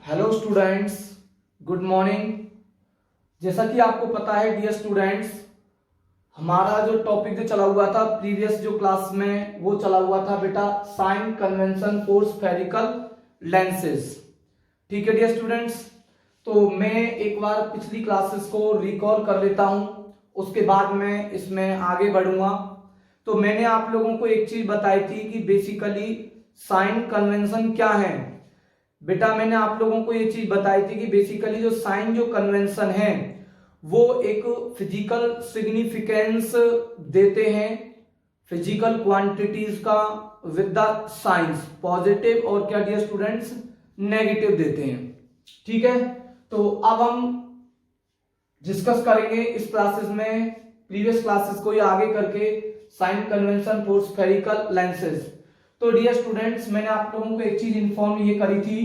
Hello students, good morning. जैसा कि आपको पता है डियर स्टूडेंट्स, हमारा जो टॉपिक जो चला हुआ था प्रीवियस जो क्लास में वो चला हुआ था बेटा sign convention for spherical lenses. ठीक है डियर स्टूडेंट्स, तो मैं एक बार पिछली क्लासेस को रिकॉल कर लेता हूं, उसके बाद मैं इसमें आगे बढ़ूंगा। तो मैंने आप लोगों को एक चीज बताई थी कि बेसिकली साइन कन्वेंशन क्या है। बेटा मैंने आप लोगों को ये चीज बताई थी कि बेसिकली जो साइन जो कन्वेंशन है वो एक फिजिकल सिग्निफिकेंस देते हैं फिजिकल क्वांटिटीज का विद द साइंस, पॉजिटिव और क्या डियर स्टूडेंट्स नेगेटिव देते हैं। ठीक है, तो अब हम डिस्कस करेंगे इस क्लासेस में प्रीवियस क्लासेस को या आगे करके sign convention for spherical lenses. तो डियर स्टूडेंट्स, मैंने आप लोगों को एक चीज इन्फॉर्म ये करी थी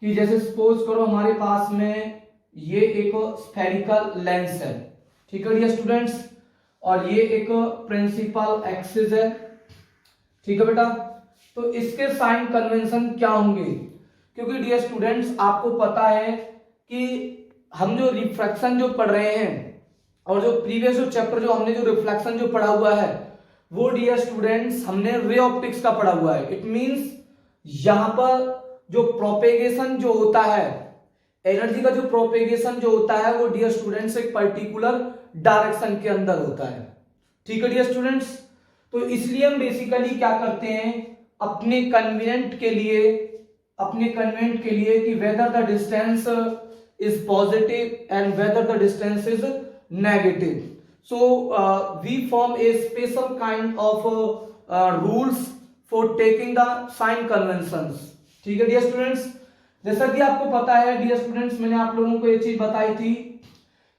कि जैसे सपोज करो हमारे पास में ये एक स्फेरिकल लेंस है। ठीक है डियर स्टूडेंट्स, और ये एक प्रिंसिपल एक्सिस है। ठीक है बेटा, तो इसके साइन कन्वेंशन क्या होंगे? क्योंकि डियर स्टूडेंट्स आपको पता है कि हम जो रिफ्रैक्शन जो पढ़ रहे हैं और जो प्रीवियस जो चैप्टर जो हमने जो रिफ्लेक्शन जो पढ़ा हुआ है वो डियर स्टूडेंट्स हमने रे ऑप्टिक्स का पढ़ा हुआ है। इट मींस यहां पर जो प्रोपेगेशन जो होता है, एनर्जी का जो प्रोपेगेशन जो होता है वो डियर स्टूडेंट्स एक पर्टिकुलर डायरेक्शन के अंदर होता है। ठीक है डियर स्टूडेंट्स, तो इसलिए हम बेसिकली क्या करते हैं अपने कन्वीनियंट के लिए कि whether the distance is positive and whether the distance is negative, so we form a special kind of rules for taking the sign conventions। ठीक है डियर स्टूडेंट्स, जैसा कि आपको पता है डियर स्टूडेंट्स, मैंने आप लोगों को ये चीज बताई थी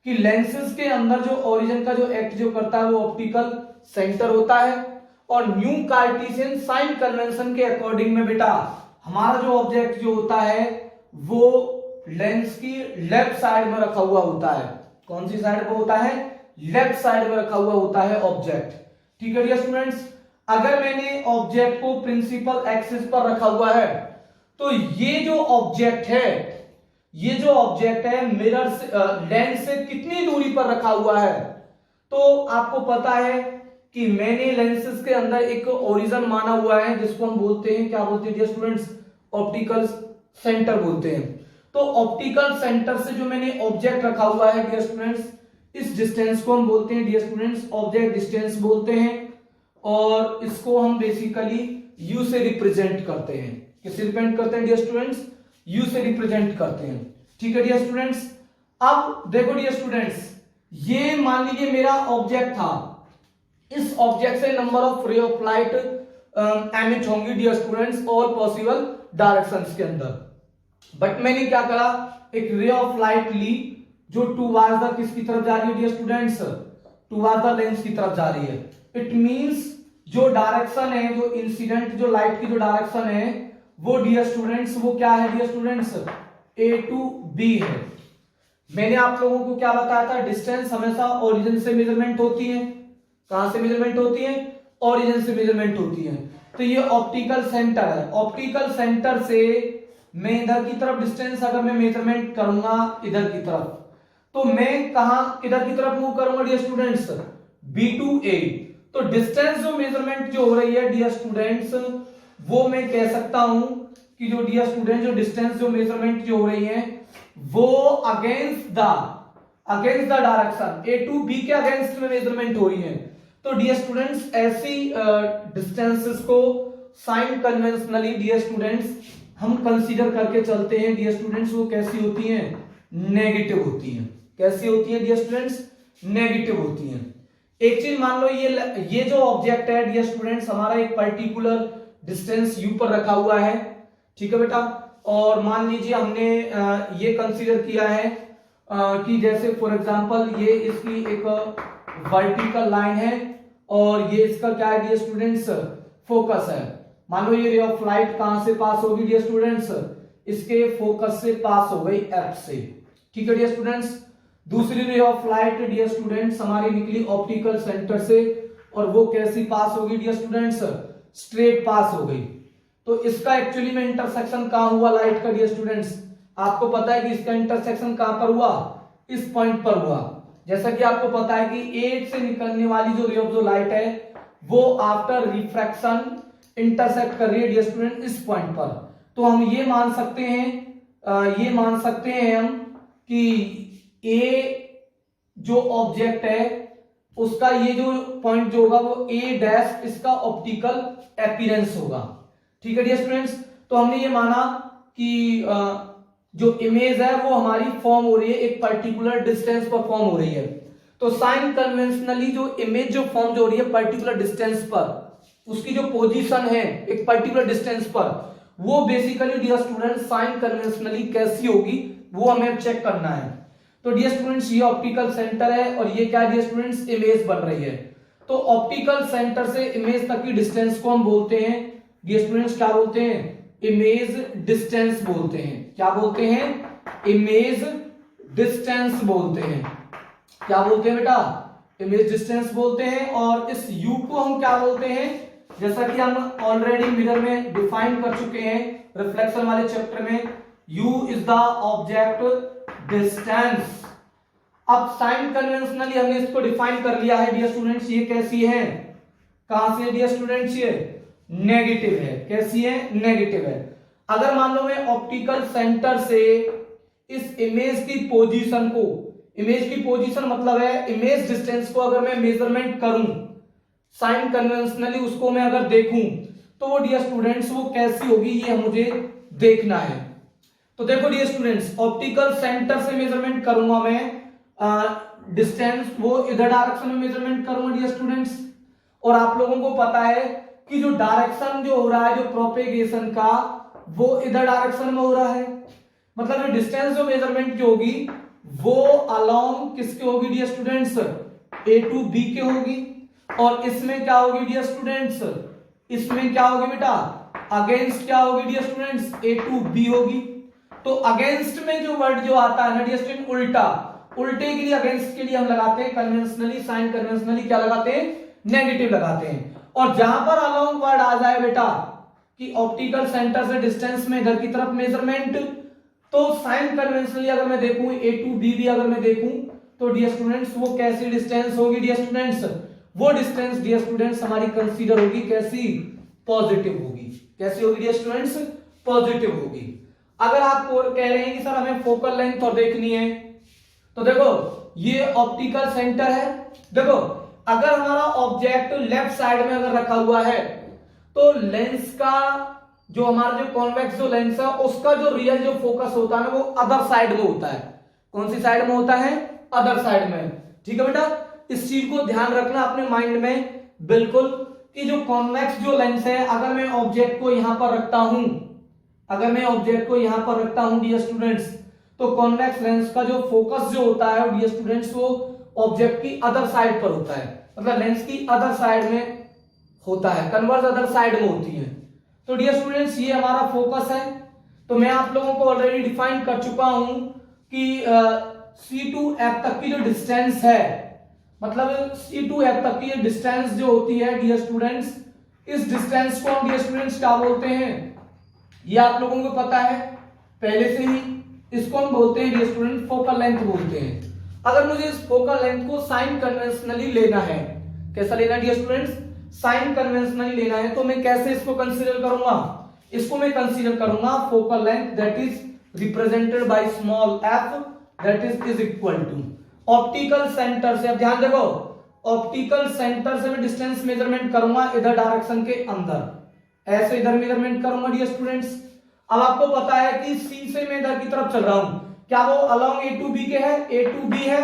कि लेंसेज के अंदर जो ओरिजिन का जो एक्ट जो करता है वो ऑप्टिकल सेंटर होता है, और न्यू कार्टेशियन साइन कन्वेंशन के अकॉर्डिंग में बेटा हमारा जो ऑब्जेक्ट जो होता है वो लेंस की लेफ्ट साइड में रखा हुआ होता है। कौन सी साइड पर होता है? लेफ्ट साइड में रखा हुआ होता है ऑब्जेक्ट। ठीक है डियर स्टूडेंट्स, अगर मैंने ऑब्जेक्ट को प्रिंसिपल एक्सिस पर रखा हुआ है तो ये जो ऑब्जेक्ट है मिरर से लेंस से कितनी दूरी पर रखा हुआ है? तो आपको पता है कि मैंने लेंसेज के अंदर एक ओरिजिन माना हुआ है जिसको हम बोलते हैं, क्या बोलते हैं डियर स्टूडेंट्स? ऑप्टिकल सेंटर बोलते हैं। तो ऑप्टिकल सेंटर से जो मैंने ऑब्जेक्ट रखा हुआ है डियर स्टूडेंट्स, इस डिस्टेंस को हम बोलते हैं डियर स्टूडेंट्स ऑब्जेक्ट डिस्टेंस बोलते हैं, और इसको हम बेसिकली यू से रिप्रेजेंट करते हैं। किससे रिप्रेजेंट करते हैं डियर स्टूडेंट्स? यू से रिप्रेजेंट करते हैं। ठीक है डियर स्टूडेंट्स, अब देखो डियर स्टूडेंट्स, ये मान लीजिए मेरा ऑब्जेक्ट था, इस ऑब्जेक्ट से number of ray of light emit होंगी dear students all possible directions के अंदर। बट मैंने क्या करा, एक रे ऑफ लाइट ली जो टूवर्ड्स द किसकी तरफ जा रही है dear students? Towards the lens की तरफ जा रही है। इट मींस जो डायरेक्शन है, जो इंसिडेंट जो लाइट की जो डायरेक्शन है वो डियर स्टूडेंट्स वो क्या है dear students? A to B है। मैंने आप लोगों को क्या बताया था? डिस्टेंस हमेशा ओरिजिन से मेजरमेंट होती है। कहां से मेजरमेंट होती है? ओरिजिन से मेजरमेंट होती है। तो ये ऑप्टिकल सेंटर है, ऑप्टिकल सेंटर से मैं इधर की तरफ डिस्टेंस अगर मैं मेजरमेंट करूंगा इधर की तरफ, तो मैं कहां किधर की तरफ मूव करूंगा डियर स्टूडेंट्स? बी टू ए। तो डिस्टेंस जो मेजरमेंट जो हो रही है डियर स्टूडेंट्स वो मैं कह सकता हूं कि जो डियर स्टूडेंट जो डिस्टेंस जो मेजरमेंट जो हो रही है वो against the direction A to B के अगेंस्ट में मेजरमेंट हो रही है। तो डियर स्टूडेंट्स ऐसी डिस्टेंसेस को साइन कन्वेंशनली डियर स्टूडेंट्स हम कंसीडर करके चलते हैं डियर स्टूडेंट्स, वो कैसी होती हैं? नेगेटिव होती हैं। कैसी होती है डियर स्टूडेंट्स? नेगेटिव होती हैं। एक चीज मान लो, ये जो ऑब्जेक्ट है डियर स्टूडेंट्स हमारा एक पर्टिकुलर डिस्टेंस यू पर रखा हुआ है। ठीक है बेटा, और मान लीजिए हमने ये कंसीडर किया है कि जैसे फॉर एग्जांपल ये इसकी एक वर्टिकल लाइन है और ये इसका क्या है डियर स्टूडेंट्स? फोकस है। मान लो ये रे ऑफ लाइट कहां से पास होगी डियर स्टूडेंट्स? इसके फोकस से पास हो गई एफ से। ठीक है डियर स्टूडेंट्स, दूसरी रे ऑफ लाइट डियर स्टूडेंट्स हमारी निकली ऑप्टिकल सेंटर से, और वो कैसी पास होगी डियर स्टूडेंट्स? स्ट्रेट पास हो गई। तो इसका एक्चुअली में इंटरसेक्शन कहां हुआ लाइट का डियर स्टूडेंट्स? आपको पता है कि इसका इंटरसेक्शन कहां पर हुआ, इस पॉइंट पर हुआ। जैसा कि आपको पता है कि एज से निकलने वाली जो रे ऑफ जो लाइट है वो आफ्टर रिफ्रैक्शन इंटरसेक्ट कर रही है डियर स्टूडेंट इस पॉइंट पर। तो हम ये मान सकते हैं हम कि ए जो ऑब्जेक्ट है उसका ये जो पॉइंट जो होगा वो ए डैश इसका ऑप्टिकल अपीयरेंस होगा। ठीक है डियर स्टूडेंट्स, तो हमने ये माना कि जो इमेज है वो हमारी फॉर्म हो रही है एक पर्टिकुलर डिस्टेंस पर फॉर्म हो रही है। तो साइन कन्वेंशनली जो इमेज जो फॉर्म जो हो रही है पर्टिकुलर डिस्टेंस पर, उसकी जो पोजीशन है एक पर्टिकुलर डिस्टेंस पर, वो basically dear student sign conventionally कैसी होगी वो हमें चेक करना है। तो डियर स्टूडेंट्स ये ऑप्टिकल सेंटर है और ये क्या डियर स्टूडेंट्स इमेज बन रही है। तो ऑप्टिकल सेंटर से इमेज तक की डिस्टेंस को हम बोलते हैं डियर स्टूडेंट्स क्या बोलते हैं, इमेज डिस्टेंस बोलते हैं। क्या बोलते हैं, इमेज डिस्टेंस बोलते हैं। क्या बोलते हैं बेटा, इमेज डिस्टेंस बोलते हैं। और इस u को हम क्या बोलते हैं, जैसा कि हम ऑलरेडी मिरर में डिफाइन कर चुके हैं रिफ्लेक्शन वाले चैप्टर में, u is the object distance. अब साइन कन्वेंशनली हमने इसको डिफाइन कर लिया है डियर स्टूडेंट्स, ये कैसी है, कहां से डियर स्टूडेंट्स, ये नेगेटिव है। कैसी है, नेगेटिव है। अगर मान लो मैं ऑप्टिकल सेंटर से इस इमेज की पोजीशन को, इमेज की पोजीशन मतलब है इमेज डिस्टेंस को अगर मैं मेजरमेंट करूं साइन कन्वेंशनली, उसको मैं अगर देखूं तो वो डियर स्टूडेंट्स वो कैसी होगी ये मुझे देखना है। तो देखो डियर स्टूडेंट्स, ऑप्टिकल सेंटर से मेजरमेंट करूंगा मैं डिस्टेंस, वो इधर डायरेक्शन में मेजरमेंट करूंगा डियर स्टूडेंट्स। और आप लोगों को पता है कि जो डायरेक्शन जो हो रहा है जो प्रोपेगेशन का वो इधर डायरेक्शन में हो रहा है, मतलब जो डिस्टेंस जो मेजरमेंट की होगी वो अलोंग किसके होगी dear students, A to B के होगी। और इसमें क्या होगी डियर स्टूडेंट्स, इसमें क्या होगी बेटा, अगेंस्ट क्या होगी dear students, A to B होगी। तो अगेंस्ट में जो वर्ड जो आता है ना डियर स्टूडेंट, उल्टा, उल्टे के लिए अगेंस्ट के लिए हम लगाते हैं कन्वेंशनली, साइन कन्वेंशनली क्या लगाते हैं, नेगेटिव लगाते हैं। और जहां पर अलोंग वर्ड आ जाए बेटा कि ऑप्टिकल सेंटर से डिस्टेंस में इधर की तरफ मेजरमेंट, तो साइन कन्वेंशनली अगर मैं देखूं ए टू बी भी अगर मैं देखूं तो डियर स्टूडेंट्स वो कैसी डिस्टेंस होगी डियर स्टूडेंट्स, वो डिस्टेंस डियर स्टूडेंट्स हमारी कंसीडर होगी कैसी, पॉजिटिव होगी। कैसी होगी डियर स्टूडेंट्स, पॉजिटिव होगी। अगर आप कह रहे हैं कि सर हमें फोकल लेंथ और देखनी है, तो देखो ये ऑप्टिकल सेंटर है। देखो अगर हमारा ऑब्जेक्ट लेफ्ट साइड में अगर रखा हुआ है तो लेंस का जो हमारा जो कॉन्वेक्स जो लेंस है उसका जो रियल जो फोकस होता है ना वो अदर साइड में होता है। कौन सी साइड में होता है, अदर साइड में। ठीक है बेटा, इस चीज को ध्यान रखना अपने माइंड में बिल्कुल कि जो कॉन्वेक्स जो लेंस है अगर मैं ऑब्जेक्ट को यहां पर रखता हूं, अगर मैं ऑब्जेक्ट को यहां पर रखता हूं डियर स्टूडेंट्स, तो कॉन्वेक्स लेंस का जो फोकस जो होता है डियर स्टूडेंट्स वो ऑब्जेक्ट की अदर साइड पर होता है, मतलब लेंस की अदर साइड में होता है, कन्वर्स अदर साइड में होती है। तो डियर स्टूडेंट्स ये हमारा फोकस है। तो मैं आप लोगों को ऑलरेडी डिफाइन कर चुका हूं कि C टू F तक की जो डिस्टेंस है, मतलब C टू F तक की डिस्टेंस जो होती है डियर स्टूडेंट्स, इस डिस्टेंस को हम डियर स्टूडेंट्स क्या बोलते हैं, ये आप लोगों को पता है पहले से ही, इसको हम बोलते हैं डियर स्टूडेंट फोकल लेंथ बोलते हैं। अगर मुझे इस फोकल लेंथ को साइन कन्वेंशनली लेना है, कैसा लेना है डियर स्टूडेंट्स, साइन कन्वेंशनली लेना है, तो मैं कैसे इसको कंसीडर करूंगा, इसको मैं कंसीडर करूंगा focal length that is represented by small f that is equal to optical centre से। अब ध्यान देखो, ऑप्टिकल सेंटर से मैं डिस्टेंस मेजरमेंट करूंगा इधर डायरेक्शन के अंदर, ऐसे इधर मेजरमेंट करूंगा डियर स्टूडेंट्स। अब आपको पता है कि C से मैं इधर की तरफ चल रहा हूं, क्या वो अलोंग ए टू बी के है, ए टू बी है,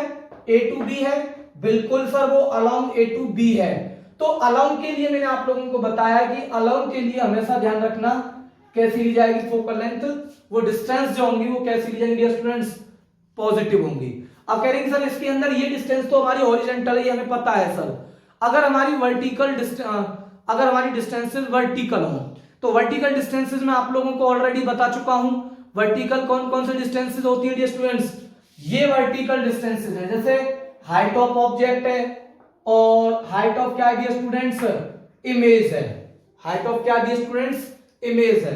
ए टू बी है, बिल्कुल सर वो अलोंग ए टू बी है। तो अलोंग के लिए मैंने आप लोगों को बताया कि अलोंग के लिए हमेशा ध्यान रखना कैसी ली जाएगी फोकल लेंथ, वो डिस्टेंस जो होंगी वो कैसी ली जाएंगी डियर स्टूडेंट्स, पॉजिटिव होंगी। अब कह रहे हैं सर इसके अंदर ये डिस्टेंस तो हमारी हॉरिजॉन्टल है, हमें पता है सर। अगर हमारी वर्टिकल अगर हमारी डिस्टेंसेस वर्टिकल हो तो वर्टिकल डिस्टेंसेस में आप लोगों को ऑलरेडी बता चुका हूं, वर्टिकल कौन कौन से डिस्टेंसेस होती है डियर स्टूडेंट्स, ये वर्टिकल डिस्टेंसेस है, जैसे हाइट ऑफ ऑब्जेक्ट है और हाइट ऑफ क्या है डियर स्टूडेंट्स, इमेज है। हाइट ऑफ क्या डियर स्टूडेंट्स, इमेज है।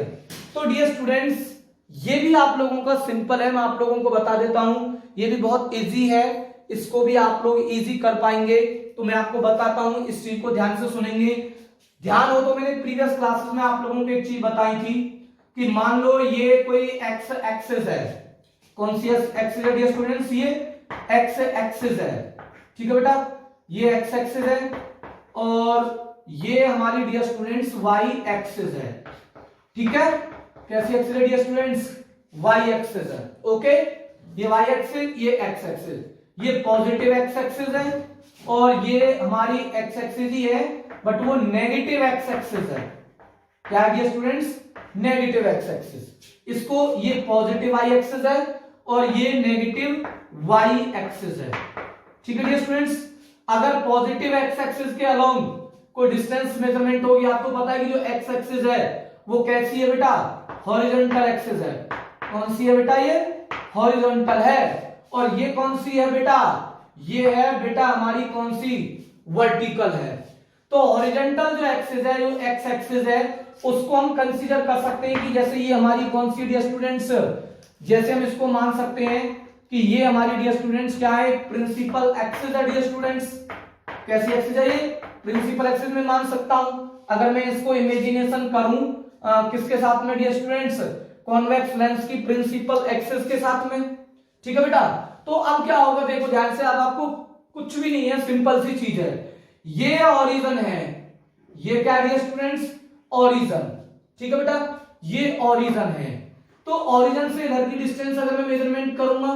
तो डियर स्टूडेंट्स ये भी आप लोगों का सिंपल है, मैं आप लोगों को बता देता हूं, ये भी बहुत इजी है, इसको भी आप लोग इजी कर पाएंगे। तो मैं आपको बताता हूं, इस चीज को ध्यान से सुनेंगे। ध्यान हो तो मैंने प्रीवियस क्लासेस में आप लोगों को एक चीज बताई थी कि मान लो ये कोई एक्स एक्सिस है, कौन सी एक्सिस है डियर स्टूडेंट्स, ये एक्स एक्सिस है, ठीक है बेटा, ये एक्स एक्सिस है और ये हमारी डियर स्टूडेंट्स वाई एक्सिस है, ठीक है। कैसी एक्सिस है डियर स्टूडेंट्स, वाई एक्सिस है, ओके। ये वाई एक्सिस, ये एक्स एक्सिस, ये पॉजिटिव एक्स एक्सिस है और ये हमारी एक्स एक्सिस ही है, बट वो नेगेटिव एक्स एक्सिस है। क्या है dear students, negative x axis. इसको ये पॉजिटिव वाई एक्सिस है और ये नेगेटिव वाई एक्सिस है, ठीक है डियर स्टूडेंट्स। अगर पॉजिटिव एक्स एक्सिस के अलोंग कोई डिस्टेंस मेजरमेंट होगी, आपको पता है कि जो एक्स एक्सिस है वो कैसी है बेटा, हॉरिजॉन्टल एक्सिस है। कौन सी है बेटा, ये हॉरिजॉन्टल है। और ये कौन सी है बेटा, ये है बेटा हमारी कौन सी, वर्टिकल है। तो हॉरिजॉन्टल जो एक्सिस है, जो एक्स एक्सिस है, उसको हम कंसीडर कर सकते हैं कि जैसे ये हमारी कौन सी डियर स्टूडेंट्स, जैसे हम इसको मान सकते हैं कि ये हमारी डियर स्टूडेंट्स क्या है, प्रिंसिपल एक्सिस है डियर स्टूडेंट्स। कैसी एक्सिस है ये, प्रिंसिपल एक्सिस में मान सकता हूं। अगर मैं इसको इमेजिनेशन करूं किसके साथ में डियर स्टूडेंट्स, कॉन्वेक्स लेंस की प्रिंसिपल एक्सिस के साथ में, ठीक है बेटा। तो अब क्या होगा, देखो ध्यान से, अब आपको कुछ भी नहीं है, सिंपल सी चीज है, ये ओरिजिन है, ये क्या है स्टूडेंट्स, ओरिजिन, ठीक है बेटा, ये ओरिजिन है। तो ओरिजिन से इधर की डिस्टेंस अगर मैं मेजरमेंट करूंगा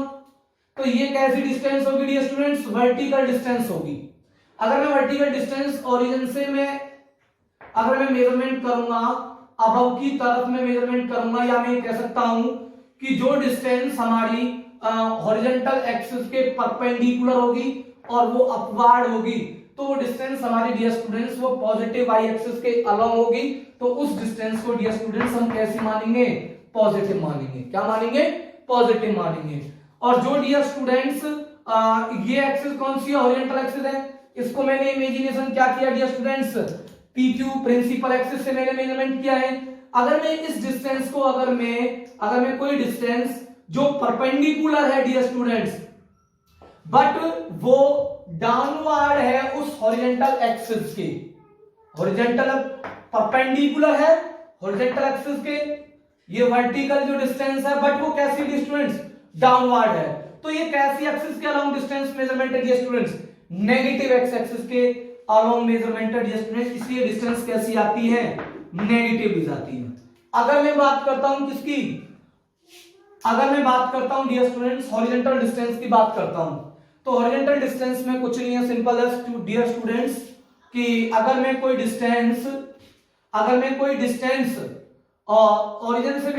तो ये कैसी डिस्टेंस होगी डियर स्टूडेंट्स, वर्टिकल डिस्टेंस होगी। अगर मैं वर्टिकल डिस्टेंस ओरिजिन से अगर मैं मेजरमेंट करूंगा, अबव की तरफ में मेजरमेंट करूंगा, या मैं कह सकता हूं कि जो डिस्टेंस हमारी हॉरिजॉन्टल एक्सिस के परपेंडिकुलर होगी और वो अपवार्ड होगी, तो वो डिस्टेंस हमारी डियर स्टूडेंट्स वो पॉजिटिव वाई एक्सिस के अलोंग होगी। तो उस डिस्टेंस को डियर स्टूडेंट्स हम कैसे मानेंगे, पॉजिटिव मानेंगे। क्या मानेंगे, पॉजिटिव मानेंगे। और जो डियर स्टूडेंट्स ये एक्सिस कौन सी है, हॉरिजॉन्टल एक्सिस है, इसको मैंने इमेजिनेशन क्या किया dear students, PQ principal axis से मैंने मेजरमेंट किया है। अगर मैं इस डिस्टेंस को अगर मैं कोई डिस्टेंस जो परपेंडिकुलर है डियर स्टूडेंट्स, बट वो डाउनवर्ड है उस हॉरिजॉन्टल एक्सिस के, हॉरिजॉन्टल परपेंडिकुलर है हॉरिजॉन्टल एक्सिस के, ये वर्टिकल जो डिस्टेंस है, बट वो कैसी डिस्टेंस, डाउनवर्ड है। तो ये कैसी एक्सिस के अलोंग डिस्टेंस मेजरमेंट है dear students, negative x axis के अलोंग मेजरमेंट है डियर स्टूडेंट्स, इसलिए डिस्टेंस कैसी आती है, नेगेटिव भी आती है। अगर मैं बात करता हूं किसकी, अगर मैं बात करता हूं डियर स्टूडेंट्स हॉरिजॉन्टल डिस्टेंस की बात करता हूं, तो हॉरिजॉन्टल डिस्टेंस में कुछ नहीं है, सिंपल है डियर स्टूडेंट्स कि अगर मैं कोई डिस्टेंस ओरिजिन से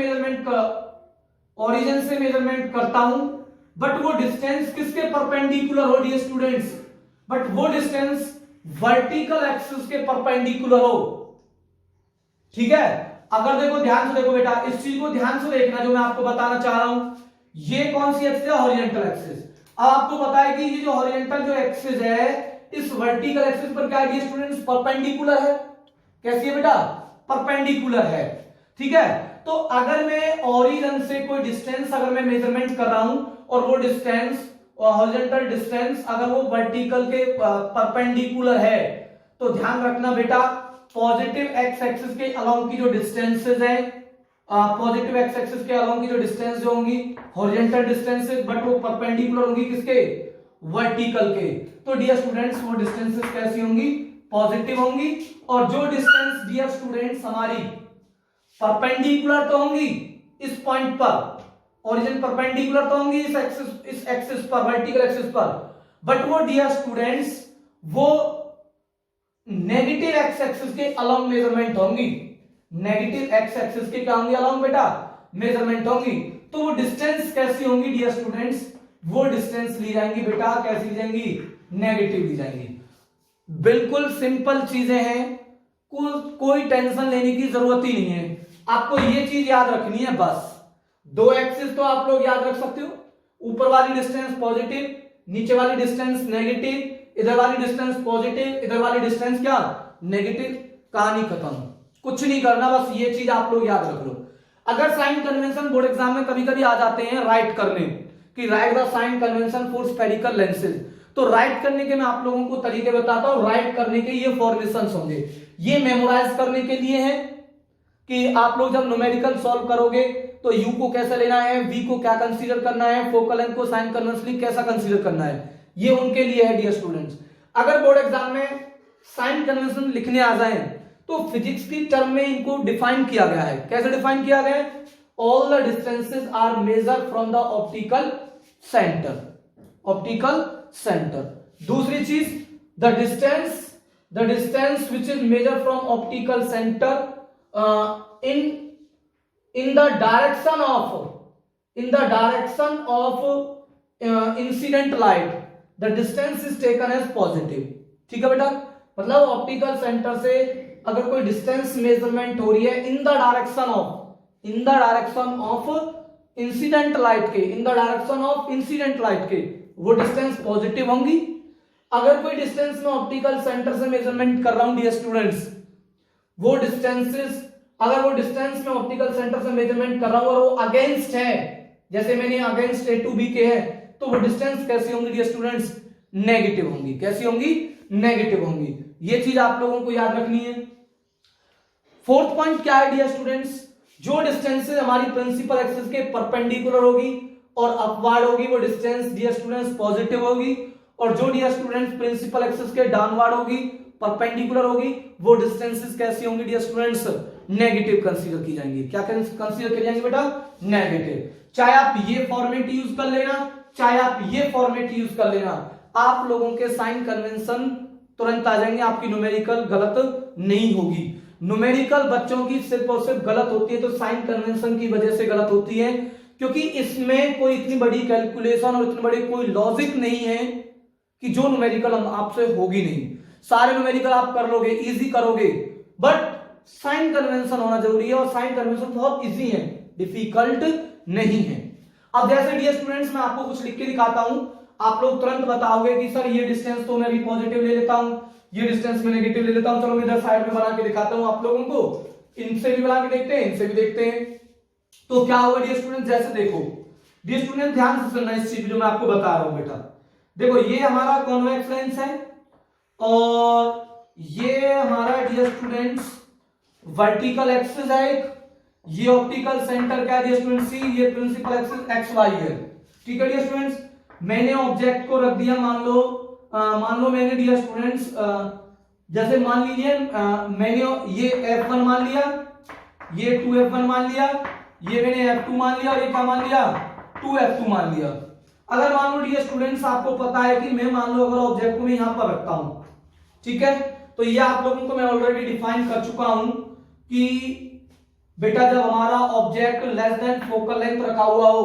मेजरमेंट करता हूं, बट वो डिस्टेंस किसके परपेंडिकुलर हो डियर स्टूडेंट्स, बट वो डिस्टेंस वर्टिकल एक्सिस के परपेंडिकुलर हो, ठीक है। अगर देखो ध्यान से देखो बेटा, इस चीज को ध्यान से देखना जो मैं आपको बताना चाह रहा हूं, ये कौन सी एक्सिस है, हॉरिजॉन्टल एक्सिस। अब आपको पता है कि ये जो हॉरिजॉन्टल जो एक्सिस है, इस वर्टिकल एक्सिस पर क्या है स्टूडेंट्स, परपेंडिकुलर है। कैसी है बेटा, परपेंडिकुलर है, ठीक है। तो अगर मैं ओरिजिन से कोई डिस्टेंस अगर मैं मेजरमेंट कर रहा हूं और वो डिस्टेंस हॉरिजॉन्टल डिस्टेंस अगर वो वर्टिकल के परपेंडिकुलर है, तो ध्यान रखना बेटा, पॉजिटिव एक्स एक्सिस के अलोंग की जो डिस्टेंसेस है, पॉजिटिव एक्स एक्सिस के अलोंग की जो डिस्टेंस जो होंगी हॉरिजॉन्टल डिस्टेंसेस, बट वो परपेंडिकुलर होंगी किसके, वर्टिकल के। तो डियर स्टूडेंट्स वो डिस्टेंसेस कैसी होंगी, पॉजिटिव होंगी। और जो डिस्टेंस डियर स्टूडेंट्स हमारी परपेंडिकुलर तो होंगी इस पॉइंट पर, ओरिजिन परपेंडिकुलर तो होंगी इस एक्सिस पर, वर्टिकल एक्सिस पर, बट वो डियर स्टूडेंट्स वो नेगेटिव एक्स एक्सिस के अलोंग मेजरमेंट होंगी, नेगेटिव एक्स एक्सिस के क्या होंगी, अलोंग बेटा मेजरमेंट होंगी। तो वो डिस्टेंस कैसी होंगी डियर स्टूडेंट्स, वो डिस्टेंस ली जाएंगी बेटा, कैसी ली जाएंगी, नेगेटिव ली जाएंगी। बिल्कुल सिंपल चीजें हैं, कोई टेंशन लेने की जरूरत ही नहीं है। आपको ये चीज याद रखनी है बस, दो एक्सिस तो आप लोग याद रख सकते हो, ऊपर वाली डिस्टेंस पॉजिटिव, नीचे वाली डिस्टेंस नेगेटिव, इधर वाली डिस्टेंस पॉजिटिव, इधर वाली डिस्टेंस क्या, नेगेटिव। कहानी खत्म, कुछ नहीं करना, बस ये चीज आप लोग याद रख लो। अगर साइन कन्वेंशन बोर्ड एग्जाम में कभी कभी आ जाते हैं राइट करने कि write the sign convention for spherical lenses, तो राइट करने के मैं आप लोगों को तरीके बताता हूं। राइट करने के ये फॉर्मेशंस होंगे, ये मेमोराइज करने के लिए है कि आप लोग जब न्यूमेरिकल सॉल्व करोगे तो यू को कैसे लेना है, वी को क्या कंसीडर करना है, फोकल लेंथ को साइन कन्वेंशनली कैसा कंसीडर करना है, ये उनके लिए है डियर स्टूडेंट्स। अगर बोर्ड एग्जाम में साइन कन्वेंशन लिखने आ जाए तो फिजिक्स की टर्म में इनको डिफाइन किया गया है। कैसे डिफाइन किया गया है? All the distances are measure from the optical centre, optical centre. दूसरी चीज, the distance which is measure from optical centre in the direction of incident light, the distance is taken as positive। ठीक है बेटा, मतलब optical centre से अगर कोई distance measurement हो रही है in the direction of incident light के, वो डिस्टेंस पॉजिटिव होंगी। अगर कोई डिस्टेंस में ऑप्टिकल सेंटर से मेजरमेंट कर रहा हूं डियर स्टूडेंट्स, वो डिस्टेंसेस अगर वो डिस्टेंस में ऑप्टिकल सेंटर से मेजरमेंट कर रहा हूं और वो अगेंस्ट है, जैसे मैंने अगेंस्ट ए टू बी के है, तो वो डिस्टेंस कैसी होंगी डियर स्टूडेंट्स? नेगेटिव होंगी। कैसी होंगी? नेगेटिव होंगी। ये चीज आप लोगों को याद रखनी है। फोर्थ पॉइंट क्या है डियर स्टूडेंट्स? जो डिस्टेंस हमारी प्रिंसिपल एक्सिस के परपेंडिकुलर होगी और अपवर्ड होगी, वो डिस्टेंस डियर स्टूडेंट्स पॉजिटिव होगी, और जो डियर स्टूडेंट्स प्रिंसिपल एक्सिस के डाउनवर्ड होगी, परपेंडिकुलर होगी, वो डिस्टेंसेस कैसी होंगी डियर स्टूडेंट्स? नेगेटिव कंसीडर की जाएंगी। क्या कंसीडर की जाएंगी बेटा? नेगेटिव। चाहे आप ये फॉर्मेट यूज कर लेना, चाहे आप ये फॉर्मेट यूज कर लेना, आप लोगों के साइन कन्वेंशन तुरंत आ जाएंगे, आपकी न्यूमेरिकल गलत नहीं होगी। न्यूमेरिकल बच्चों की सिर्फ और सिर्फ गलत होती है तो साइन कन्वेंशन की वजह से गलत होती है, क्योंकि इसमें कोई इतनी बड़ी कैलकुलेशन और इतनी बड़ी कोई लॉजिक नहीं है कि जो न्यूमेरिकल आपसे होगी नहीं। सारे न्यूमेरिकल आप कर लोगे, इजी करोगे, बट साइन कन्वेंशन होना जरूरी है, और साइन कन्वेंशन बहुत इजी है, डिफिकल्ट नहीं है। अब जैसे डियर स्टूडेंट्स मैं आपको कुछ लिख के दिखाता हूं, आप लोग तुरंत बताओगे कि सर ये डिस्टेंस तो मैं भी पॉजिटिव ले लेता हूं, ये डिस्टेंस में नेगेटिव ले लेता हूं। चलो मैं इधर साइड में बना के दिखाता हूं आप लोगों को, इनसे भी बना के देखते हैं, इनसे भी देखते हैं। तो क्या होगा डियर स्टूडेंट? जैसे देखो डियर स्टूडेंट, ध्यान से सुनना इस चीज जो मैं आपको बता रहा हूं बेटा। देखो ये हमारा कॉन्वेक्स लेंस है और ये हमारा डियर स्टूडेंट्स वर्टिकल एक्सिस है एक, ये ऑप्टिकल सेंटर क्या है डियर स्टूडेंट्स? सी, ये प्रिंसिपल एक्सिस एक्स वाई है। ठीक है डियर स्टूडेंट्स, मैंने ऑब्जेक्ट को रख दिया, मान लो मैंने डियर स्टूडेंट्स जैसे मान लीजिए मैंने ये F1 मान लिया, ये 2F1 मान लिया, ये मैंने F2 मान लिया, और ये क्या मान लिया? 2F2 मान लिया। अगर मान लो डियर स्टूडेंट्स आपको पता है कि मैं मान लो अगर ऑब्जेक्ट को मैं यहां पर रखता हूं, ठीक है, तो ये आप लोगों को मैं ऑलरेडी डिफाइन कर चुका हूं कि बेटा जब हमारा object less than focal length रखा हुआ हो,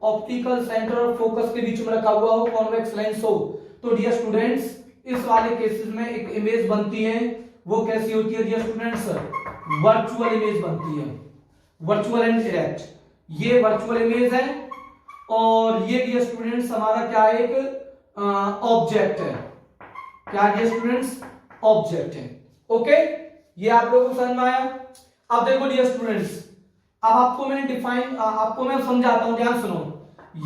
ऑप्टिकल सेंटर और फोकस के बीच में रखा हुआ हो, कॉन्वेक्स लेंस हो, तो डियर स्टूडेंट्स इस वाले केसेस में एक इमेज बनती है। वो कैसी होती है डियर स्टूडेंट्स? वर्चुअल इमेज बनती है, वर्चुअल एंड डायरेक्ट। ये वर्चुअल इमेज है और ये डियर स्टूडेंट्स हमारा क्या है? एक ऑब्जेक्ट है। क्या डियर स्टूडेंट्स? ऑब्जेक्ट है। ओके, ये आप लोगों को समझ में आया? अब देखो डियर स्टूडेंट्स, अब आपको मैं समझाता हूं, ध्यान सुनो।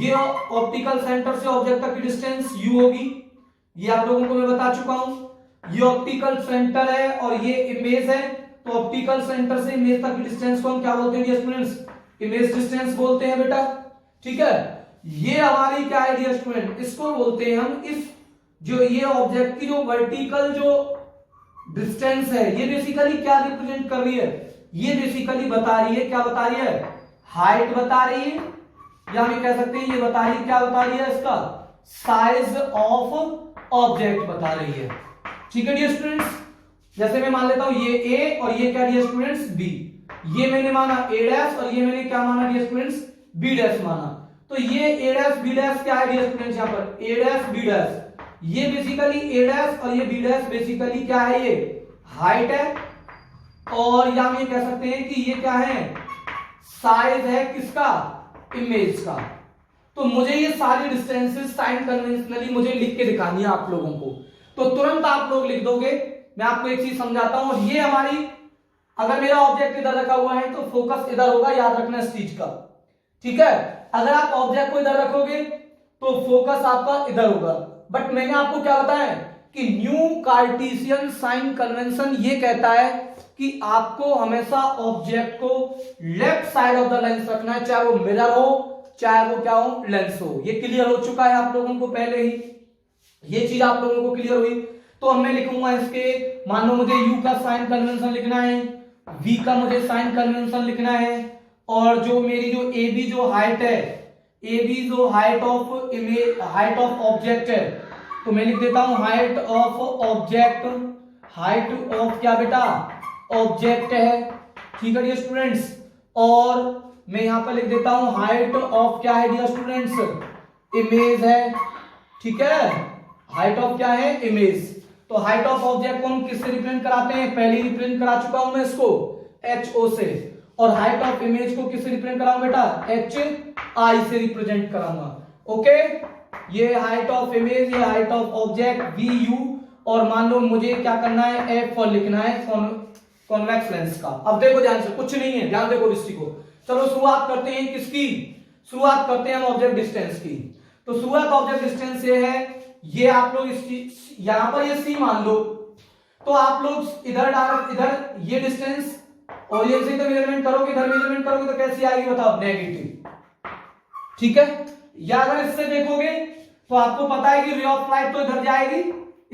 ये ऑप्टिकल सेंटर से ऑब्जेक्ट तक की डिस्टेंस u होगी, ये आप लोगों को मैं बता चुका हूं। ये ऑप्टिकल सेंटर है और ये इमेज है, तो ऑप्टिकल सेंटर से इमेज तक की डिस्टेंस को हम क्या बोलते हैं डियर स्टूडेंट्स? इमेज डिस्टेंस बोलते हैं बेटा। ठीक है, ये हमारी क्या है डियर स्टूडेंट? इसको बोलते हैं हम, इस जो ये ऑब्जेक्ट की जो वर्टिकल जो डिस्टेंस है, ये बेसिकली क्या रिप्रेजेंट कर रही है? ये बेसिकली बता रही है, क्या बता रही है? हाइट बता रही है, या हम कह सकते हैं ये बता रही है, क्या बता रही है? इसका साइज ऑफ ऑब्जेक्ट बता रही है। ठीक है डियर स्टूडेंट्स, जैसे मैं मान लेता हूं ये ए और ये क्या डियर स्टूडेंट्स? बी। ये मैंने माना ए डैश और ये मैंने क्या माना डियर स्टूडेंट्स? बी डैश माना। तो ये ए डैश बी डैश क्या है डियर स्टूडेंट्स? यहां पर ए डैश बी डैश, ये बेसिकली ए डैश और ये बी डैश बेसिकली क्या है? ये हाइट है, और या हम ये कह सकते हैं कि ये क्या है? साइज है किसका? इमेज का। तो मुझे ये सारी डिस्टेंसेस साइन कन्वेंशनली मुझे लिख के दिखानी है आप लोगों को, तो तुरंत आप लोग लिख दोगे। मैं आपको एक चीज समझाता हूं, ये हमारी अगर मेरा ऑब्जेक्ट इधर रखा हुआ है तो फोकस इधर होगा, याद रखना इस चीज का, ठीक है। अगर आप ऑब्जेक्ट को इधर रखोगे तो फोकस आपका इधर होगा। बट मैंने आपको क्या बताया कि न्यू कार्टेशियन साइन कन्वेंशन ये कहता है कि आपको हमेशा ऑब्जेक्ट को left side of the lens रखना है, चाहे वो मिरर हो चाहे वो क्या हो, लेंस हो। ये क्लियर हो चुका है आप लोगों को पहले ही, ये चीज आप लोगों को क्लियर हुई। तो अब मैं लिखूंगा इसके, मान लो मुझे यू का साइन कन्वेंशन लिखना है, वी का मुझे साइन कन्वेंशन लिखना है, और जो मेरी जो ए बी जो हाइट है, ए बी जो height of image, height of object है, तो मैं लिख देता हूं height of object, height of क्या बेटा, ऑब्जेक्ट है, ठीक है डियर स्टूडेंट्स। और मैं यहां पर लिख देता हूं हाइट ऑफ क्या है डियर स्टूडेंट्स, इमेज है, ठीक है, हाइट ऑफ क्या है, इमेज। तो हाइट ऑफ ऑब्जेक्ट को हम किससे रिप्रेजेंट कराते हैं, पहले रिप्रेजेंट करा चुका हूं मैं इसको एच ओ से, और हाइट ऑफ इमेज को किससे रिप्रेजेंट कराऊंगा बेटा, एच आई से रिप्रेजेंट कराऊंगा। ओके, ये हाइट ऑफ इमेज, ये height of object v u, और मान लो मुझे क्या करना है, एफ फॉर लिखना है कॉन्वेक्स लेंस का। अब देखो ध्यान से, कुछ नहीं है, ध्यान देखो दृष्टि को। चलो शुरुआत करते हैं किसकी, शुरुआत करते हैं हम ऑब्जेक्ट डिस्टेंस की। तो शुरुआत ऑब्जेक्ट डिस्टेंस से है, ये आप लोग यहां पर ये सी मान लो, तो आप लोग इधर डायरेक्ट इधर ये डिस्टेंस और ये से इधर मेजरमेंट करोगे, इधर मेजरमेंट करोगे तो कैसी आएगी बताओ, नेगेटिव, ठीक है। या अगर इससे देखोगे तो आपको पता है कि रे ऑफ लाइट तो इधर जाएगी,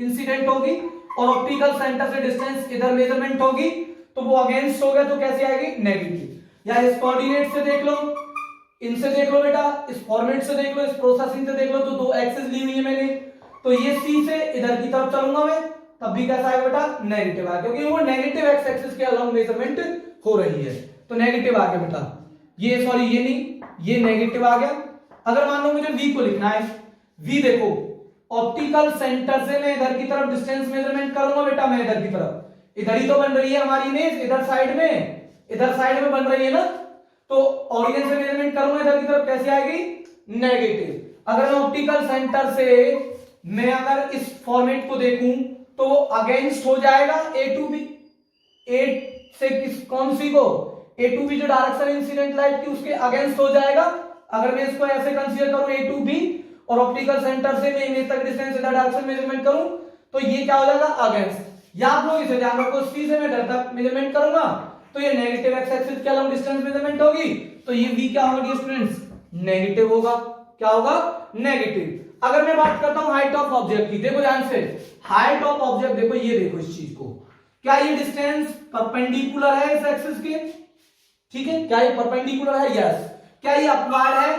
इंसिडेंट होगी, और ऑप्टिकल सेंटर से डिस्टेंस इधर मेजरमेंट होगी, तो वो अगेंस्ट हो गया तो कैसी आएगी, नेगेटिव। या इस कोऑर्डिनेट से देख लो, इनसे देख लो बेटा, इस फॉर्मेट से देख लो, इस प्रोसेसिंग से देख लो, तो दो एक्सिस ली हुई है मैंने, तो ये सी से इधर की तरफ चलूंगा मैं, तब भी कैसा आएगा बेटा, नेगेटिव आएगा, क्योंकि वो नेगेटिव एक्स एक्सिस के अलोंग मेजरमेंट हो रही है, तो नेगेटिव आ गया बेटा। ये सॉरी ये नहीं, ये नेगेटिव आ गया। अगर मान लो मुझे वी को लिखना है, वी देखो ऑप्टिकल सेंटर से मैं इधर की तरफ डिस्टेंस मेजरमेंट करूंगा बेटा, मैं इधर की तरफ, इधर ही तो बन रही है हमारी इमेज, इधर साइड में, इधर साइड में बन रही है ना, तो ऑरिजिन से मेजरमेंट करूंगा इधर की तरफ, कैसी आएगी, नेगेटिव। अगर मैं ऑप्टिकल सेंटर से मैं अगर इस फॉर्मेट को देखूं तो वो अगेंस्ट हो जाएगा ए टू बी, ए से किस कौन सी को, ए टू बी जो डायरेक्शन इंसिडेंट लाइट की उसके अगेंस्ट हो जाएगा। अगर मैं इसको ऐसे कंसीडर करूं ए टू बी, और ऑप्टिकल सेंटर से मैं इमेज तक डिस्टेंस इधर डायरेक्शन मेजरमेंट करूं तो ये क्या हो जाएगा, अगेंस्ट। या आप लोग इसे ध्यान रखो, सी से मैं इधर तक मेजरमेंट करूंगा तो ये नेगेटिव एक्स एक्सिस के अलोंग डिस्टेंस मेजरमेंट होगी, तो ये वी क्या होगा स्टूडेंट्स, नेगेटिव होगा। क्या होगा, नेगेटिव। अगर मैं बात करता हूं हाइट ऑफ ऑब्जेक्ट की, देखो ध्यान से, हाइट ऑफ ऑब्जेक्ट देखो, ये देखो इस चीज को, क्या ये डिस्टेंस परपेंडिकुलर है इस एक्सिस के, ठीक है, क्या ये परपेंडिकुलर है, यस। क्या ये अपवार्ड है,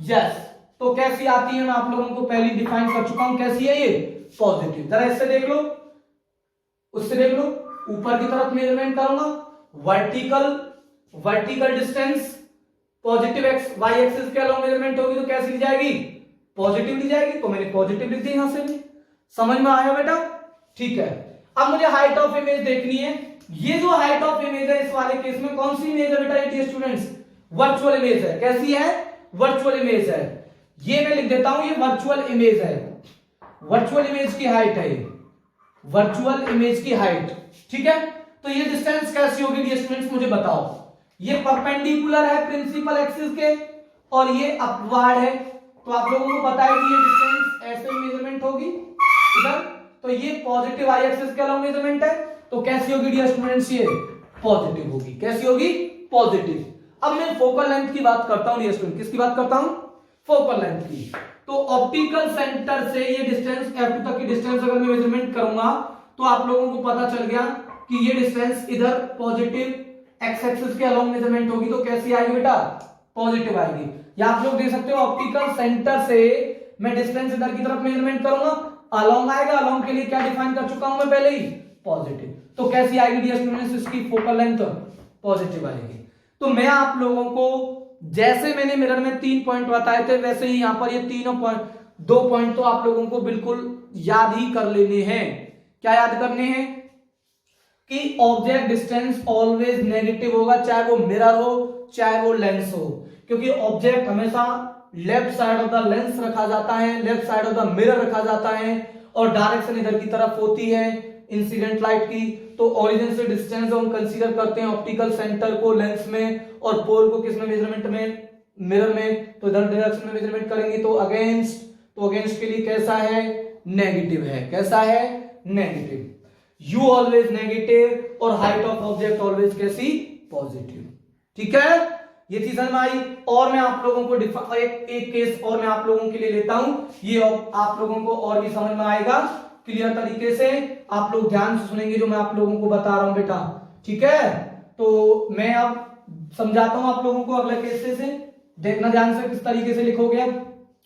यस। तो कैसी आती है, मैं आप लोगों को पहले डिफाइन कर चुका हूं, कैसी है ये, पॉजिटिव। जरा इससे देख लो, उससे देख लो, ऊपर की तरफ मेजरमेंट करूंगा, vertical distance positive x y axis के अलोंग मेजरमेंट होगी तो कैसी ली जाएगी, पॉजिटिव ली जाएगी, तो मैंने पॉजिटिव लिख दी यहां से भी। समझ में आया बेटा, ठीक है। अब मुझे हाइट ऑफ इमेज देखनी है, ये जो हाइट ऑफ इमेज है इस वाले केस में कौन सी इमेज है बेटा, ये स्टूडेंट्स वर्चुअल इमेज है। कैसी है, वर्चुअल इमेज है, ये मैं लिख देता हूं, ये वर्चुअल इमेज है, वर्चुअल इमेज की हाइट है, वर्चुअल इमेज की हाइट, ठीक है। तो ये डिस्टेंस कैसी होगी स्टूडेंट्स, मुझे बताओ। ये परपेंडिकुलर है प्रिंसिपल एक्सिस के और ये अपवार्ड है, तो आप लोगों को पता है कि ये डिस्टेंस ऐसे मेजरमेंट होगी इधर, तो ये पॉजिटिव आई एक्सिस के अलोंग मेजरमेंट है, तो कैसी होगी डियर स्टूडेंट्स, ये पॉजिटिव होगी। कैसी होगी, पॉजिटिव। अब मैं फोकल लेंथ की बात करता हूं डियर स्टूडेंट, किसकी बात करता हूं, फोकल लेंथ की। तो ऑप्टिकल सेंटर से ये डिस्टेंस F2 तक की डिस्टेंस अगर मैं मेजरमेंट करूंगा तो आप लोगों को पता चल गया कि ये डिस्टेंस इधर पॉजिटिव एक्स एक्सिस के अलोंग मेजरमेंट होगी, तो कैसी आएगी बेटा, पॉजिटिव आएगी। या आप लोग देख सकते हो ऑप्टिकल सेंटर से मैं डिस्टेंस इधर की तरफ मेजरमेंट करूंगा, अलोंग आएगा, अलोंग के लिए क्या डिफाइन कर चुका हूं मैं पहले ही, पॉजिटिव। तो कैसी आएगी डियर स्टूडेंट्स, इसकी फोकल लेंथ पॉजिटिव आएगी। तो मैं आप लोगों को जैसे मैंने मिरर में 3 पॉइंट बताए थे वैसे ही यहां पर ये तीनों पॉइंट, 2 पॉइंट तो आप लोगों को बिल्कुल याद ही कर लेने हैं। क्या याद करने हैं कि ऑब्जेक्ट डिस्टेंस ऑलवेज नेगेटिव होगा, चाहे वो मिरर हो चाहे वो लेंस हो, क्योंकि ऑब्जेक्ट हमेशा left side of the lens रखा जाता है, left side of the mirror रखा जाता है, और डायरेक्शन इधर की तरफ होती है इंसिडेंट लाइट की, तो ओरिजिन से डिस्टेंस हम कंसीडर करते हैं ऑप्टिकल सेंटर को लेंस में, और पोल को किस में मेजरमेंट में, मिरर में, तो इधर डायरेक्शन में मेजरमेंट करेंगे तो अगेंस्ट, तो अगेंस्ट के लिए कैसा है, नेगेटिव है, कैसा है, नेगेटिव। यू ऑलवेज नेगेटिव और हाइट ऑफ ऑब्जेक्ट ऑलवेज कैसी, पॉजिटिव। ठीक है, ये चीज समझ में आई। और मैं आप लोगों को एक केस और मैं आप लोगों के लिए लेता हूं, ये आप लोगों को और भी समझ में आएगा क्लियर तरीके से। आप लोग ध्यान से सुनेंगे जो मैं आप लोगों को बता रहा हूं बेटा, ठीक है। तो मैं अब समझाता हूं आप लोगों को अगले केस से, देखना ध्यान से किस तरीके से लिखोगे। अब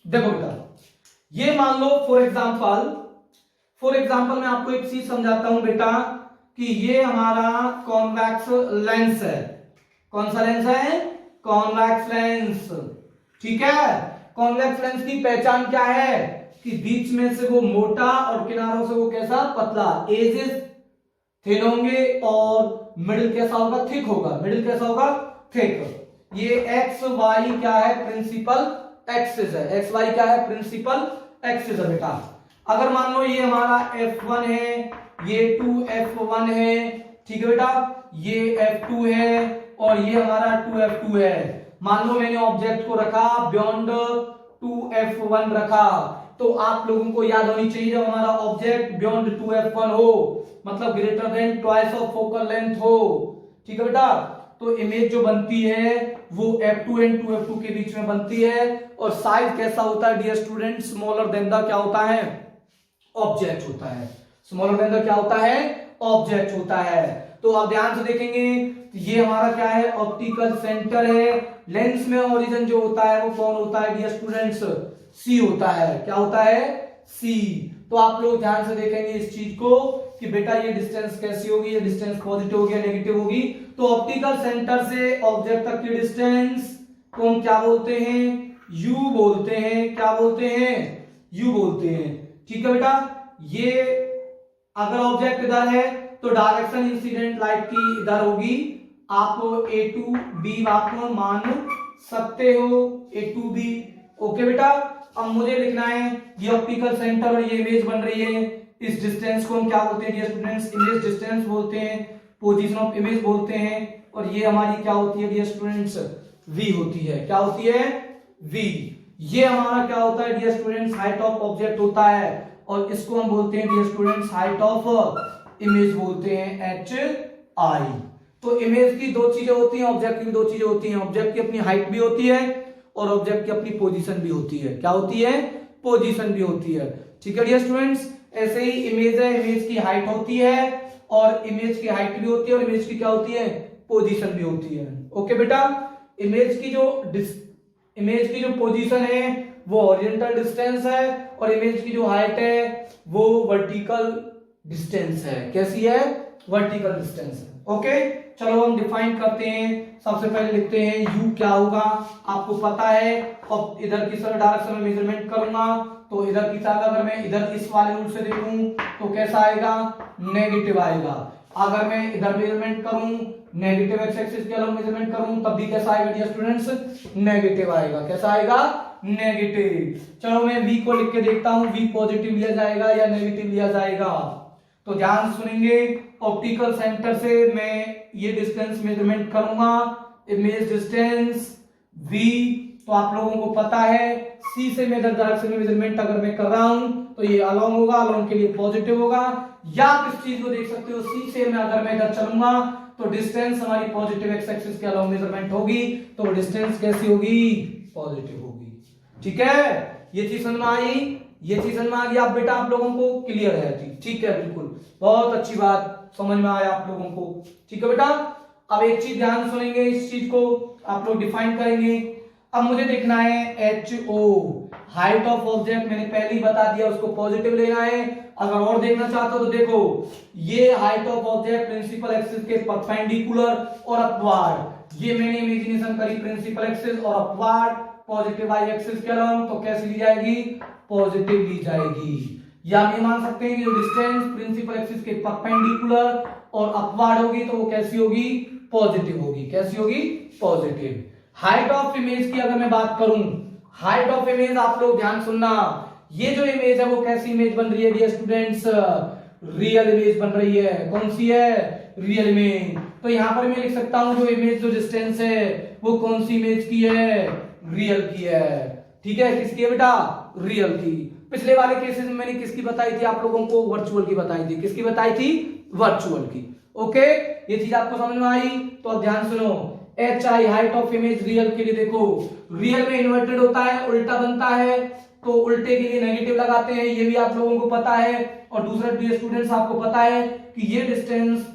देखो बेटा, ये मान लो फॉर एग्जाम्पल मैं आपको एक चीज समझाता हूं बेटा कि ये हमारा कॉन्वेक्स लेंस है। कौन सा लेंस है, कॉन्वेक्स लेंस। ठीक है, कॉन्वेक्स लेंस की पहचान क्या है कि बीच में से वो मोटा और किनारों से वो कैसा, पतला, एजेस थिन होंगे और मिडिल कैसा होगा, थिक होगा। मिडिल कैसा होगा, थिक। ये एक्स वाई क्या है, प्रिंसिपल एक्सिस है। एक्स वाई क्या है, प्रिंसिपल एक्सिस है बेटा। अगर मान लो ये हमारा F1 है, ये 2F1 है, ठीक है बेटा, ये F2 है और ये हमारा 2F2 है। मान लो मैंने ऑब्जेक्ट को रखा बियॉन्ड 2F1 रखा, तो आप लोगों को याद होनी चाहिए जब हमारा ऑब्जेक्ट बियॉन्ड 2F1 हो, मतलब greater than twice of focal length हो, ठीक है बेटा, तो इमेज जो बनती है वो F2 एंड 2F2 के बीच में बनती है। और साइज कैसा होता है dear student, smaller than the क्या होता है, ऑब्जेक्ट होता है। स्मॉलर देन द क्या होता है, ऑब्जेक्ट होता है। तो आप ध्यान से देखेंगे, ये हमारा क्या है, ऑप्टिकल सेंटर है। लेंस में ओरिजिन जो होता है वो कौन होता है डियर स्टूडेंट्स, सी होता है। क्या होता है, सी। तो आप लोग ध्यान से देखेंगे इस चीज को कि बेटा ये डिस्टेंस कैसी होगी, ये डिस्टेंस पॉजिटिव होगी या नेगेटिव होगी। तो ऑप्टिकल सेंटर से ऑब्जेक्ट तक की डिस्टेंस को हम क्या बोलते हैं, यू बोलते हैं। क्या बोलते हैं, यू बोलते हैं। ठीक है बेटा, ये अगर ऑब्जेक्ट इधर है तो डायरेक्शन इंसिडेंट लाइट की इधर होगी। आप A टू B आप मान सकते हो, A टू B। ओके बेटा, अब मुझे लिखना है ये ऑप्टिकल सेंटर और ये इमेज बन रही है। इस डिस्टेंस को हम क्या बोलते हैं डियर स्टूडेंट्स, इमेज डिस्टेंस बोलते हैं, पोजीशन ऑफ इमेज बोलते हैं। और ये हमारी क्या होती है डियर स्टूडेंट्स, V होती है। क्या होती है, V। ये हमारा क्या होता है dear students, height of object होता है। और इसको हम बोलते हैं dear students height of image बोलते हैं, HI। तो इमेज की दो चीजें होती हैं, ऑब्जेक्ट की दो चीजें होती हैं। ऑब्जेक्ट की अपनी हाइट भी होती है और ऑब्जेक्ट की अपनी पोजीशन भी होती है। क्या होती है, पोजीशन भी होती है। ठीक है डियर स्टूडेंट्स, ऐसे ही इमेज है, इमेज की हाइट होती है और इमेज की हाइट भी होती है और इमेज की क्या होती है, पोजीशन भी होती है। ओके बेटा, इमेज की जो पोजीशन है वो हॉरिजॉन्टल डिस्टेंस है और इमेज की जो हाइट है वो वर्टिकल डिस्टेंस है। कैसी है, वर्टिकल डिस्टेंस है। ओके, चलो हम डिफाइन करते हैं। सबसे पहले लिखते हैं यू क्या होगा, आपको पता है। और इधर की डायरेक्शन में मेजरमेंट करूंगा तो इधर की तरफ अगर मैं इधर इस वाले रूट से देखूं तो कैसा आएगा, नेगेटिव आएगा। अगर मैं इधर मेजरमेंट करूं, नेगेटिव एक्स एक्सिस के अलग मेजरमेंट करूं तब भी कैसा आएगा डियर स्टूडेंट्स, नेगेटिव आएगा। कैसा आएगा, नेगेटिव। चलो मैं V को लिख के देखता हूं, V पॉजिटिव लिया जाएगा या नेगेटिव लिया जाएगा। तो ध्यान सुनेंगे, ऑप्टिकल सेंटर से मैं ये डिस्टेंस मेजरमेंट करूंगा, इमेज डिस्टेंस V। तो आप लोगों को पता है C से मैं डायरेक्शन में मेजरमेंट अगर मैं कर रहा हूं तो ये अलोंग होगा, अलोंग के लिए पॉजिटिव होगा। या आप इस चीज को देख सकते हो, C से मैं अगर मैं इधर चलूंगा तो डिस्टेंस हमारी पॉजिटिव एक्स एक्सिस के अलोंग मेजरमेंट होगी, तो डिस्टेंस कैसी होगी, पॉजिटिव होगी। ठीक है, ये चीज समझ में आई, ये चीज समझ में आ गई आप बेटा, आप लोगों को क्लियर है। ठीक है, बिल्कुल, बहुत अच्छी बात, समझ में आया आप लोगों को। ठीक है बेटा, अब एक चीज ध्यान सुनेंगे, इस चीज को आप लोग डिफाइन करेंगे। अब मुझे देखना है HO, हाइट ऑफ ऑब्जेक्ट मैंने पहले ही बता दिया, उसको पॉजिटिव लेना है। अगर और देखना चाहते हो तो देखो, ये height of object principal axis के परपेंडिकुलर और अपवार्ड, ये मैंने इमेजिनेशन करी प्रिंसिपल एक्सिस और अपवार्ड पॉजिटिव y एक्सिस के अलोंग, तो कैसी ली जाएगी, पॉजिटिव ली जाएगी। या हम ये मान सकते हैं कि जो डिस्टेंस प्रिंसिपल एक्सिस के परपेंडिकुलर और अपवार्ड होगी तो वो कैसी होगी, पॉजिटिव होगी। कैसी होगी, पॉजिटिव। हाइट ऑफ इमेज की अगर मैं बात करूं, हाइट ऑफ इमेज आप लोग ध्यान सुनना, ये जो इमेज है वो कैसी इमेज बन रही है डियर स्टूडेंट्स, रियल इमेज बन रही है। कौन सी है? Real image. तो यहां पर मैं लिख सकता हूं जो इमेज जो डिस्टेंस है वो कौन सी इमेज की है? रियल की है। ठीक है, किसकी है बेटा? रियल की। पिछले वाले केसेस में मैंने किसकी बताई थी आप लोगों को? वर्चुअल की बताई थी। किसकी बताई थी? वर्चुअल की। ओके, ये चीज आपको समझ में आई? तो अब ध्यान सुनो, H I height of image real के लिए देखो, रियल में इन्वर्टेड होता है, उल्टा बनता है, तो उल्टे के लिए नेगेटिव लगाते हैं, ये भी आप लोगों को पता है। और दूसरा डियर स्टूडेंट्स आपको पता है कि ये डिस्टेंस,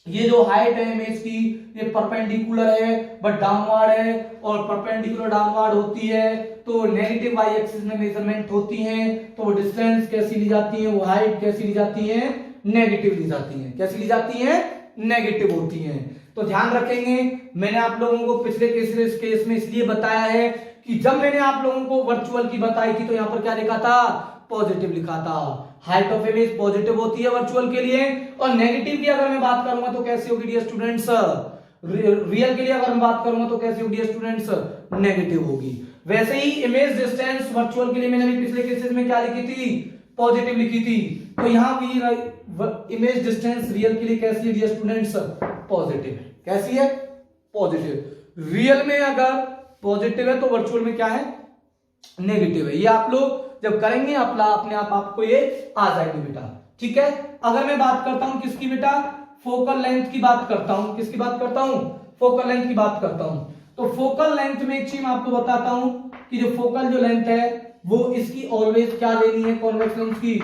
ये जो हाइट है इमेज की, ये परपेंडिकुलर है बट डाउनवर्ड है, और परपेंडिकुलर डाउनवर्ड होती है तो नेगेटिव वाई एक्सिस में मेजरमेंट होती है। तो वो डिस्टेंस कैसी ली जाती है? वो हाइट कैसी ली जाती है? नेगेटिव ली जाती है। कैसी ली जाती है? नेगेटिव होती है। तो ध्यान रखेंगे, मैंने आप लोगों को पिछले केस में इसलिए बताया है कि जब मैंने आप लोगों को वर्चुअल की बताई थी तो यहां पर क्या लिखा था? पॉजिटिव लिखा था। हाइट ऑफ इमेज पॉजिटिव होती है वर्चुअल के लिए, और नेगेटिव की अगर मैं बात करूंगा तो कैसी होगी डियर स्टूडेंट्स? रियल के लिए अगर मैं बात करूंगा तो कैसी होगी डियर स्टूडेंट्स? नेगेटिव होगी। वैसे ही इमेज डिस्टेंस वर्चुअल के लिए मैंने भी पिछले केसेस में क्या लिखी थी? पॉजिटिव लिखी थी। तो यहां भी इमेज डिस्टेंस रियल के लिए कैसी है डियर स्टूडेंट्स? पॉजिटिव है। कैसी है? पॉजिटिव। रियल में अगर पॉजिटिव है तो वर्चुअल में क्या है? नेगेटिव है। ये आप लोग जब करेंगे अपने आप आपको ये आ जाएगी बेटा। ठीक है, अगर मैं बात करता हूं किसकी बेटा? फोकल लेंथ की बात करता हूं। किसकी बात करता हूं? फोकल लेंथ की बात करता हूं। तो फोकल लेंथ में एक चीज मैं आपको बताता हूं कि जो फोकल जो लेंथ है वो इसकी ऑलवेज क्या लेनी है? कॉन्वेक्स लेंस की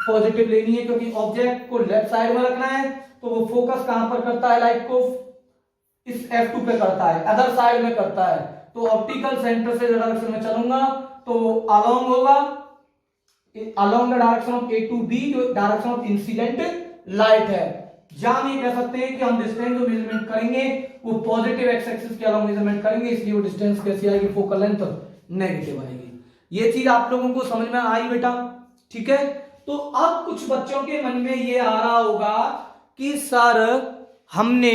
पॉजिटिव लेनी है, क्योंकि ऑब्जेक्ट को लेफ्ट साइड में रखना है। तो वो फोकस कहां पर करता है? लाइट को इस F2 पे करता है, अदर साइड में करता है। तो ऑप्टिकल सेंटर से डायरेक्शन में चलूंगा तो अलोंग होगा, along the direction of A to B, जो डायरेक्शन ऑफ इंसिडेंट लाइट है। या हम ये कह सकते हैं कि हम डिस्टेंस जो मेजरमेंट करेंगे वो पॉजिटिव एक्स एक्सिस के अलोंग मेजरमेंट करेंगे, इसलिए वो डिस्टेंस कैसी आएगी? फोकल लेंथ नेगेटिव आएगी। ये चीज आप लोगों को समझ में आई बेटा? ठीक है, तो अब कुछ बच्चों के मन में ये आ रहा होगा कि सर हमने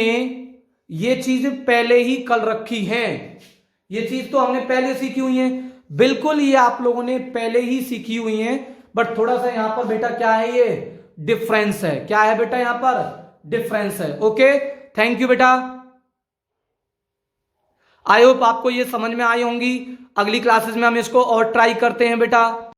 ये चीज पहले ही कल रखी है, ये चीज तो हमने पहले सीखी हुई है। बिल्कुल, ये आप लोगों ने पहले ही सीखी हुई है, बट थोड़ा सा यहां पर बेटा क्या है? ये डिफरेंस है। क्या है बेटा? यहां पर डिफरेंस है। ओके, थैंक यू बेटा। आई होप आपको ये समझ में आई होंगी। अगली क्लासेस में हम इसको और ट्राई करते हैं बेटा।